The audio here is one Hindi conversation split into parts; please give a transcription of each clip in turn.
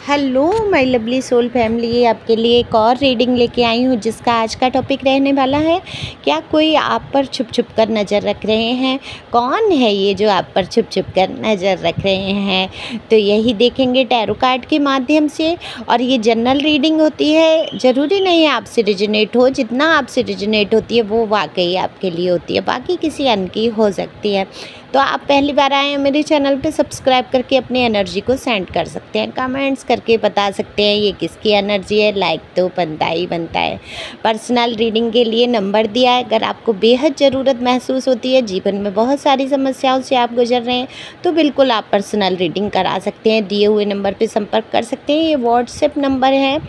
Hello my lovely soul family, आपके लिए एक और रीडिंग लेके आई हूँ जिसका आज का टॉपिक रहने वाला है, क्या कोई आप पर छुप छुप कर नज़र रख रहे हैं। कौन है ये जो आप पर छुप छुप कर नज़र रख रहे हैं, तो यही देखेंगे टैरो कार्ड के माध्यम से। और ये जनरल रीडिंग होती है, ज़रूरी नहीं है आपसे रिजोनेट हो, जितना आपसे रिजोनेट होती है वो वाकई आपके लिए होती है, बाकी किसी अन्य की हो सकती है। तो आप पहली बार आए हैं मेरे चैनल पे, सब्सक्राइब करके अपनी एनर्जी को सेंड कर सकते हैं, कमेंट्स करके बता सकते हैं ये किसकी एनर्जी है। लाइक तो बनता ही बनता है। पर्सनल रीडिंग के लिए नंबर दिया है, अगर आपको बेहद ज़रूरत महसूस होती है, जीवन में बहुत सारी समस्याओं से आप गुजर रहे हैं, तो बिल्कुल आप पर्सनल रीडिंग करा सकते हैं। दिए हुए नंबर पर संपर्क कर सकते हैं, ये व्हाट्सएप नंबर है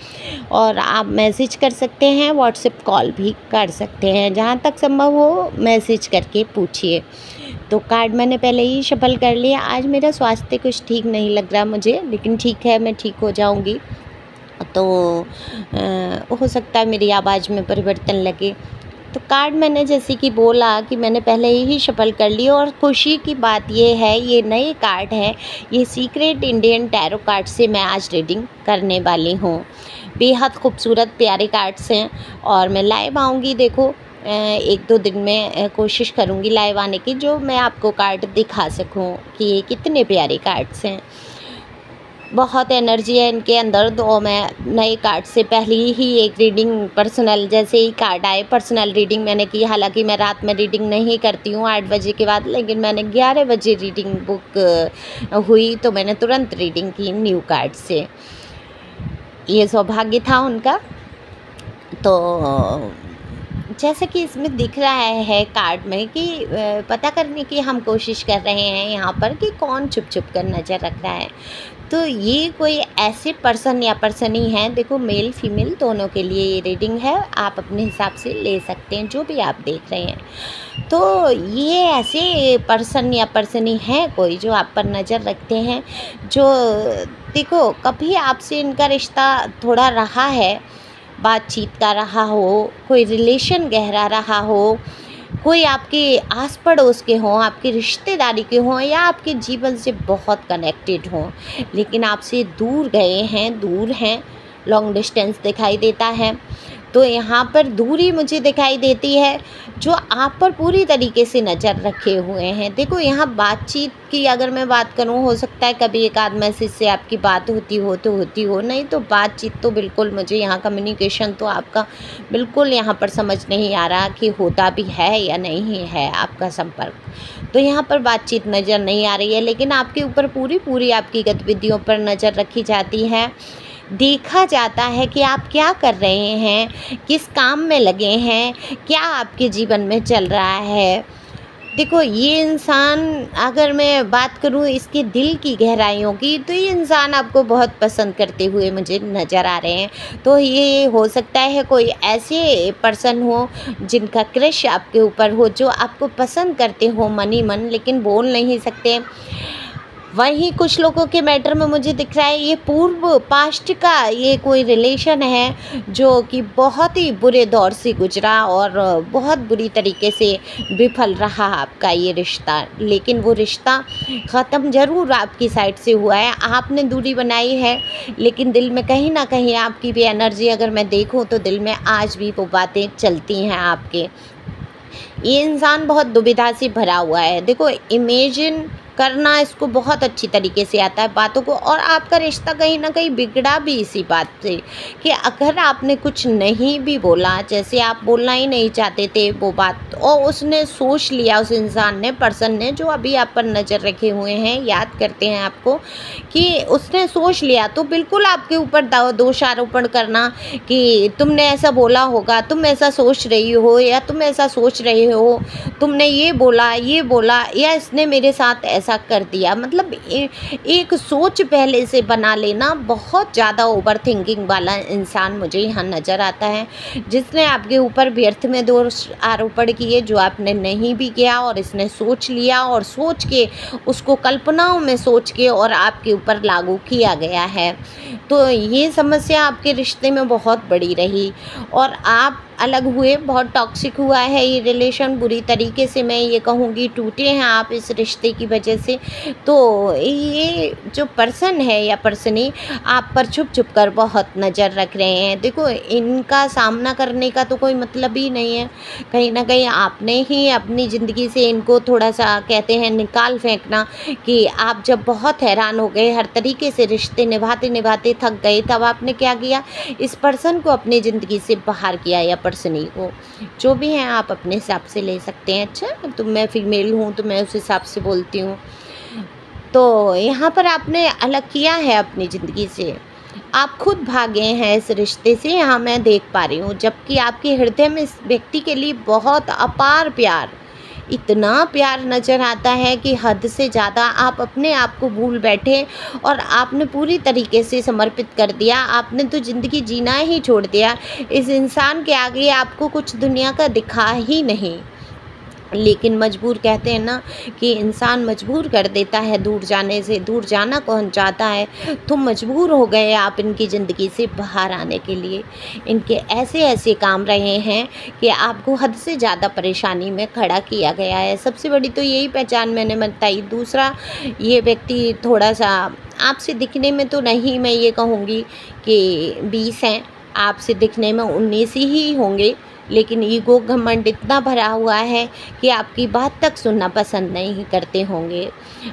और आप मैसेज कर सकते हैं, व्हाट्सएप कॉल भी कर सकते हैं। जहाँ तक संभव हो मैसेज करके पूछिए। तो कार्ड मैंने पहले ही शफल कर लिया। आज मेरा स्वास्थ्य कुछ ठीक नहीं लग रहा मुझे, लेकिन ठीक है, मैं ठीक हो जाऊंगी। तो हो सकता है मेरी आवाज़ में परिवर्तन लगे। तो कार्ड मैंने जैसे कि बोला कि मैंने पहले ही शफल कर लिया। और खुशी की बात ये है, ये नए कार्ड हैं, ये सीक्रेट इंडियन टैरो कार्ड से मैं आज रीडिंग करने वाली हूँ। बेहद खूबसूरत प्यारे कार्ड्स हैं और मैं लाइव आऊँगी। देखो एक दो दिन में कोशिश करूँगी लाइव आने की, जो मैं आपको कार्ड दिखा सकूँ कि ये कितने प्यारे कार्ड्स हैं। बहुत एनर्जी है इनके अंदर। तो मैं नए कार्ड से पहले ही एक रीडिंग पर्सनल, जैसे ही कार्ड आए पर्सनल रीडिंग मैंने की। हालांकि मैं रात में रीडिंग नहीं करती हूँ 8 बजे के बाद, लेकिन मैंने 11 बजे रीडिंग बुक हुई तो मैंने तुरंत रीडिंग की न्यू कार्ड से। ये सौभाग्य था उनका। तो जैसे कि इसमें दिख रहा है कार्ड में कि पता करने की हम कोशिश कर रहे हैं यहाँ पर कि कौन छुप छुप कर नज़र रख रहा है। तो ये कोई ऐसे पर्सन या पर्सनी हैं, देखो मेल फीमेल दोनों के लिए ये रीडिंग है, आप अपने हिसाब से ले सकते हैं जो भी आप देख रहे हैं। तो ये ऐसे पर्सन या पर्सनी हैं कोई जो आप पर नज़र रखते हैं, जो देखो कभी आपसे इनका रिश्ता थोड़ा रहा है, बातचीत का रहा हो, कोई रिलेशन गहरा रहा हो, कोई आपके आस पड़ोस के हों, आपकी रिश्तेदारी के हों, या आपके जीवन से बहुत कनेक्टेड हों, लेकिन आपसे दूर गए हैं, दूर हैं, लॉन्ग डिस्टेंस दिखाई देता है। तो यहाँ पर दूरी मुझे दिखाई देती है, जो आप पर पूरी तरीके से नज़र रखे हुए हैं। देखो यहाँ बातचीत की अगर मैं बात करूँ, हो सकता है कभी एक आध मैसेज से आपकी बात होती हो तो होती हो, नहीं तो बातचीत तो बिल्कुल मुझे यहाँ कम्युनिकेशन तो आपका बिल्कुल यहाँ पर समझ नहीं आ रहा कि होता भी है या नहीं है आपका संपर्क। तो यहाँ पर बातचीत नज़र नहीं आ रही है, लेकिन आपके ऊपर पूरी आपकी गतिविधियों पर नज़र रखी जाती है। देखा जाता है कि आप क्या कर रहे हैं, किस काम में लगे हैं, क्या आपके जीवन में चल रहा है। देखो ये इंसान, अगर मैं बात करूं इसके दिल की गहराइयों की, तो ये इंसान आपको बहुत पसंद करते हुए मुझे नज़र आ रहे हैं। तो ये हो सकता है कोई ऐसे पर्सन हो जिनका क्रश आपके ऊपर हो, जो आपको पसंद करते हो मनी मन, लेकिन बोल नहीं सकते। वहीं कुछ लोगों के मैटर में मुझे दिख रहा है ये पूर्व पास्ट का ये कोई रिलेशन है, जो कि बहुत ही बुरे दौर से गुजरा और बहुत बुरी तरीके से विफल रहा आपका ये रिश्ता। लेकिन वो रिश्ता ख़त्म ज़रूर आपकी साइड से हुआ है, आपने दूरी बनाई है, लेकिन दिल में कहीं ना कहीं आपकी भी एनर्जी अगर मैं देखूं तो दिल में आज भी वो बातें चलती हैं आपके। ये इंसान बहुत दुविधा से भरा हुआ है। देखो इमेजिन करना इसको बहुत अच्छी तरीके से आता है बातों को, और आपका रिश्ता कहीं ना कहीं बिगड़ा भी इसी बात से कि अगर आपने कुछ नहीं भी बोला, जैसे आप बोलना ही नहीं चाहते थे वो बात, और उसने सोच लिया, उस इंसान ने, पर्सन ने जो अभी आप पर नज़र रखे हुए हैं, याद करते हैं आपको, कि उसने सोच लिया, तो बिल्कुल आपके ऊपर दोषारोपण करना कि तुमने ऐसा बोला होगा, तुम ऐसा सोच रही हो, या तुम ऐसा सोच रहे हो, तुमने ये बोला, या इसने मेरे साथ ऐसा कर दिया। मतलब एक सोच पहले से बना लेना, बहुत ज़्यादा ओवर थिंकिंग वाला इंसान मुझे यहाँ नज़र आता है, जिसने आपके ऊपर व्यर्थ में दोष आरोपण किए जो आपने नहीं भी किया, और इसने सोच लिया और सोच के उसको कल्पनाओं में सोच के और आपके ऊपर लागू किया गया है। तो ये समस्या आपके रिश्ते में बहुत बड़ी रही, और आप अलग हुए, बहुत टॉक्सिक हुआ है ये रिलेशन, बुरी तरीके से मैं ये कहूँगी टूटे हैं आप इस रिश्ते की वजह से। तो ये जो पर्सन है या पर्सनी आप पर छुप छुप कर बहुत नज़र रख रहे हैं। देखो, इनका सामना करने का तो कोई मतलब ही नहीं है। कहीं ना कहीं आपने ही अपनी ज़िंदगी से इनको थोड़ा सा कहते हैं निकाल फेंकना, कि आप जब बहुत हैरान हो गए, हर तरीके से रिश्ते निभाते निभाते थक गए, तब आपने क्या किया, इस पर्सन को अपनी ज़िंदगी से बाहर किया या पर्सनी को। जो भी हैं आप अपने हिसाब से ले सकते हैं। अच्छा, तो मैं फीमेल हूँ तो मैं उस हिसाब से बोलती हूँ। तो यहाँ पर आपने अलग किया है अपनी ज़िंदगी से, आप खुद भागे हैं इस रिश्ते से, यहाँ मैं देख पा रही हूँ। जबकि आपके हृदय में इस व्यक्ति के लिए बहुत अपार प्यार, इतना प्यार नज़र आता है कि हद से ज़्यादा आप अपने आप को भूल बैठे और आपने पूरी तरीके से समर्पित कर दिया। आपने तो ज़िंदगी जीना ही छोड़ दिया। इस इंसान के आगे आपको कुछ दुनिया का दिखा ही नहीं। लेकिन मजबूर, कहते हैं ना कि इंसान मजबूर कर देता है दूर जाने से, दूर जाना कौन चाहता है। तो मजबूर हो गए आप इनकी ज़िंदगी से बाहर आने के लिए। इनके ऐसे ऐसे काम रहे हैं कि आपको हद से ज़्यादा परेशानी में खड़ा किया गया है। सबसे बड़ी तो यही पहचान मैंने बताई। दूसरा, ये व्यक्ति थोड़ा सा आपसे दिखने में तो नहीं, मैं ये कहूँगी कि 20 हैं, आपसे दिखने में 19 ही होंगे, लेकिन ईगो घमंड इतना भरा हुआ है कि आपकी बात तक सुनना पसंद नहीं करते होंगे।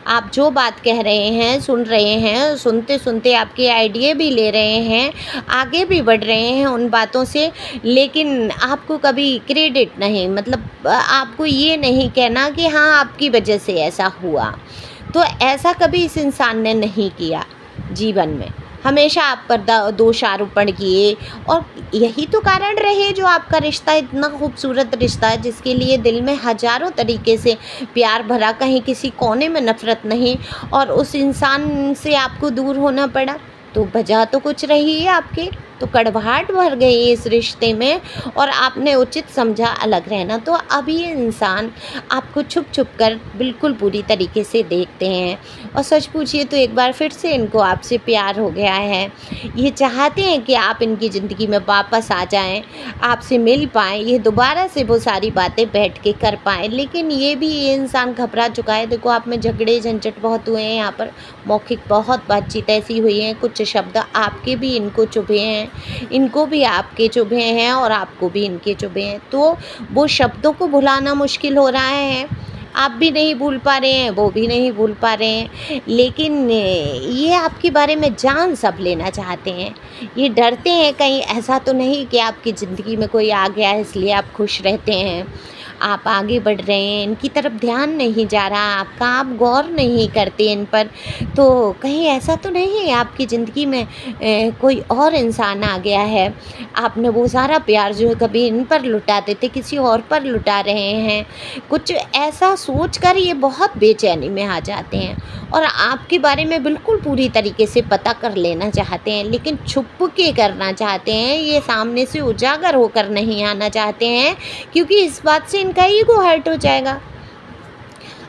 आप जो बात कह रहे हैं, सुन रहे हैं, सुनते सुनते आपके आइडिया भी ले रहे हैं, आगे भी बढ़ रहे हैं उन बातों से, लेकिन आपको कभी क्रेडिट नहीं, मतलब आपको ये नहीं कहना कि हाँ आपकी वजह से ऐसा हुआ। तो ऐसा कभी इस इंसान ने नहीं किया जीवन में। हमेशा आप पर दोषारोपण किए, और यही तो कारण रहे जो आपका रिश्ता इतना खूबसूरत रिश्ता है, जिसके लिए दिल में हज़ारों तरीके से प्यार भरा, कहीं किसी कोने में नफ़रत नहीं, और उस इंसान से आपको दूर होना पड़ा। तो वजह तो कुछ रही है आपके, तो कड़वाहट भर गई इस रिश्ते में, और आपने उचित समझा अलग रहना। तो अब ये इंसान आपको छुप छुप कर बिल्कुल पूरी तरीके से देखते हैं, और सच पूछिए तो एक बार फिर से इनको आपसे प्यार हो गया है। ये चाहते हैं कि आप इनकी ज़िंदगी में वापस आ जाएं, आपसे मिल पाएँ, ये दोबारा से वो सारी बातें बैठ के कर पाएँ। लेकिन ये इंसान घबरा चुका है। देखो, आप में झगड़े झंझट बहुत हुए हैं, यहाँ पर मौखिक बहुत बातचीत ऐसी हुई है, कुछ शब्द आपके भी इनको चुभे हैं, इनको भी आपके चुभे हैं, और आपको भी इनके चुभे हैं। तो वो शब्दों को भुलाना मुश्किल हो रहा है। आप भी नहीं भूल पा रहे हैं, वो भी नहीं भूल पा रहे हैं, लेकिन ये आपके बारे में जान सब लेना चाहते हैं। ये डरते हैं कहीं ऐसा तो नहीं कि आपकी ज़िंदगी में कोई आ गया है इसलिए आप खुश रहते हैं। आप आगे बढ़ रहे हैं, इनकी तरफ ध्यान नहीं जा रहा आपका, आप गौर नहीं करते इन पर। तो कहीं ऐसा तो नहीं है आपकी ज़िंदगी में कोई और इंसान आ गया है, आपने वो सारा प्यार जो कभी इन पर लुटाते थे किसी और पर लुटा रहे हैं। कुछ ऐसा सोचकर ये बहुत बेचैनी में आ जाते हैं, और आपके बारे में बिल्कुल पूरी तरीके से पता कर लेना चाहते हैं, लेकिन छुप के करना चाहते हैं। ये सामने से उजागर होकर नहीं आना चाहते हैं, क्योंकि इस बात से इनका ईगो हर्ट हो जाएगा।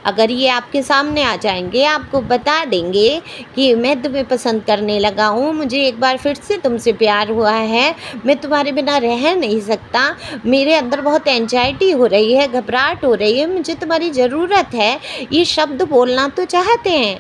अगर ये आपके सामने आ जाएंगे, आपको बता देंगे कि मैं तुम्हें पसंद करने लगा हूँ, मुझे एक बार फिर से तुमसे प्यार हुआ है, मैं तुम्हारे बिना रह नहीं सकता, मेरे अंदर बहुत एंजाइटी हो रही है, घबराहट हो रही है, मुझे तुम्हारी ज़रूरत है, ये शब्द बोलना तो चाहते हैं,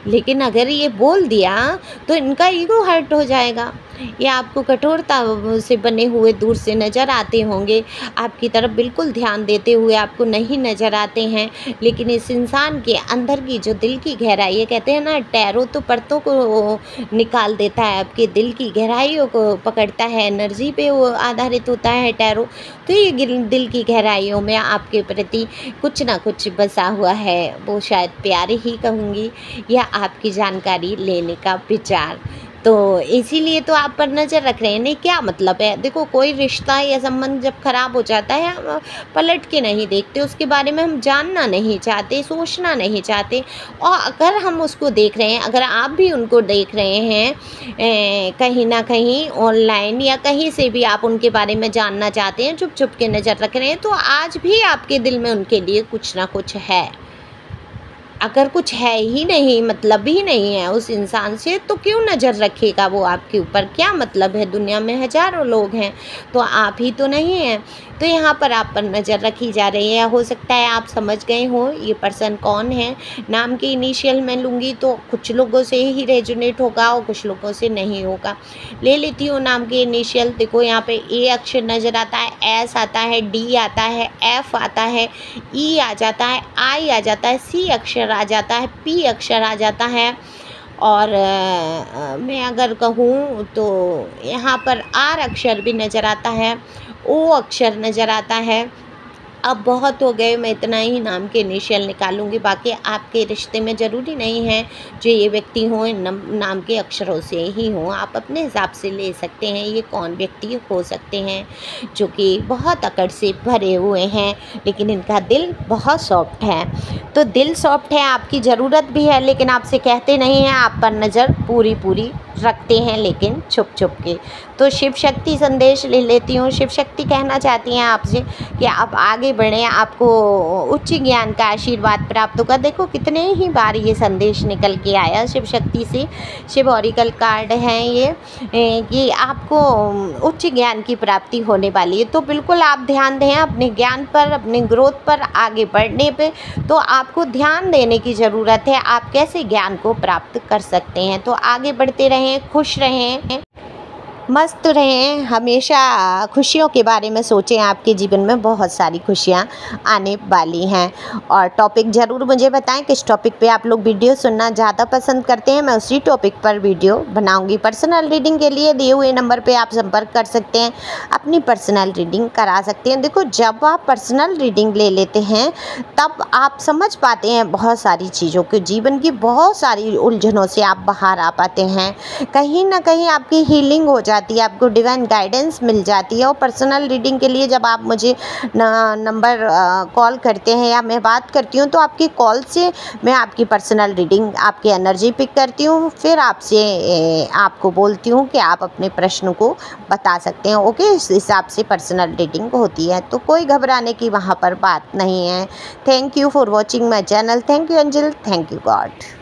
लेकिन अगर ये बोल दिया तो इनका ईगो हर्ट हो जाएगा। ये आपको कठोरता से बने हुए दूर से नज़र आते होंगे, आपकी तरफ बिल्कुल ध्यान देते हुए आपको नहीं नज़र आते हैं, लेकिन इस इंसान के अंदर की जो दिल की गहराई है, कहते हैं ना टैरो तो परतों को निकाल देता है, आपके दिल की गहराइयों को पकड़ता है, एनर्जी पे वो आधारित होता है टैरो। तो ये दिल की गहराइयों में आपके प्रति कुछ ना कुछ बसा हुआ है, वो शायद प्यार ही कहूँगी, या आपकी जानकारी लेने का विचार। तो इसीलिए तो आप पर नज़र रख रहे हैं। नहीं, क्या मतलब है, देखो कोई रिश्ता या संबंध जब ख़राब हो जाता है हम पलट के नहीं देखते, उसके बारे में हम जानना नहीं चाहते, सोचना नहीं चाहते। और अगर हम उसको देख रहे हैं, अगर आप भी उनको देख रहे हैं कहीं ना कहीं ऑनलाइन या कहीं से भी आप उनके बारे में जानना चाहते हैं, छुप छुप के नज़र रख रहे हैं, तो आज भी आपके दिल में उनके लिए कुछ ना कुछ है। अगर कुछ है ही नहीं, मतलब ही नहीं है उस इंसान से, तो क्यों नज़र रखेगा वो आपके ऊपर? क्या मतलब है? दुनिया में हज़ारों लोग हैं, तो आप ही तो नहीं हैं। तो यहाँ पर आप पर नज़र रखी जा रही है। हो सकता है आप समझ गए हो ये पर्सन कौन है। नाम के इनिशियल मैं लूँगी तो कुछ लोगों से ही रेजोनेट होगा और कुछ लोगों से नहीं होगा। ले लेती हूँ नाम के इनिशियल। देखो यहाँ पे ए अक्षर नज़र आता है, एस आता है, डी आता है, एफ आता है, ई आ जाता है, आई आ जाता है, सी अक्षर आ जाता है, पी अक्षर आ जाता है, और मैं अगर कहूँ तो यहाँ पर आर अक्षर भी नज़र आता है, ओ अक्षर नज़र आता है। अब बहुत हो गए, मैं इतना ही नाम के इनिशियल निकालूंगी। बाकी आपके रिश्ते में ज़रूरी नहीं है जो ये व्यक्ति हों नाम के अक्षरों से ही हों, आप अपने हिसाब से ले सकते हैं। ये कौन व्यक्ति हो सकते हैं जो कि बहुत अकड़ से भरे हुए हैं, लेकिन इनका दिल बहुत सॉफ्ट है। तो दिल सॉफ्ट है, आपकी ज़रूरत भी है, लेकिन आपसे कहते नहीं हैं, आप पर नज़र पूरी पूरी रखते हैं, लेकिन छुप छुप के। तो शिव शक्ति संदेश ले लेती हूँ। शिव शक्ति कहना चाहती हैं आपसे कि आप आगे बढ़ें, आपको उच्च ज्ञान का आशीर्वाद प्राप्त होगा। देखो कितने ही बार ये संदेश निकल के आया शिव शक्ति से। शिव ऑरिकल कार्ड हैं ये, कि आपको उच्च ज्ञान की प्राप्ति होने वाली है। तो बिल्कुल आप ध्यान दें अपने ज्ञान पर, अपने ग्रोथ पर, आगे बढ़ने पे। तो आपको ध्यान देने की ज़रूरत है, आप कैसे ज्ञान को प्राप्त कर सकते हैं। तो आगे बढ़ते रहें, खुश रहें, मस्त रहें, हमेशा खुशियों के बारे में सोचें। आपके जीवन में बहुत सारी खुशियाँ आने वाली हैं। और टॉपिक ज़रूर मुझे बताएं किस टॉपिक पे आप लोग वीडियो सुनना ज़्यादा पसंद करते हैं, मैं उसी टॉपिक पर वीडियो बनाऊंगी। पर्सनल रीडिंग के लिए दिए हुए नंबर पे आप संपर्क कर सकते हैं, अपनी पर्सनल रीडिंग करा सकते हैं। देखो जब आप पर्सनल रीडिंग ले लेते हैं तब आप समझ पाते हैं बहुत सारी चीज़ों को, जीवन की बहुत सारी उलझनों से आप बाहर आ पाते हैं। कहीं ना कहीं आपकी हीलिंग हो जाती है, आपको डिवाइन गाइडेंस मिल जाती है। और पर्सनल रीडिंग के लिए जब आप मुझे नंबर कॉल करते हैं या मैं बात करती हूँ, तो आपकी कॉल से मैं आपकी पर्सनल रीडिंग, आपकी एनर्जी पिक करती हूँ, फिर आपसे आपको बोलती हूँ कि आप अपने प्रश्न को बता सकते हैं। ओके, इस हिसाब से पर्सनल रीडिंग होती है, तो कोई घबराने की वहाँ पर बात नहीं है। Thank you for watching my channel. Thank you angel, thank you God.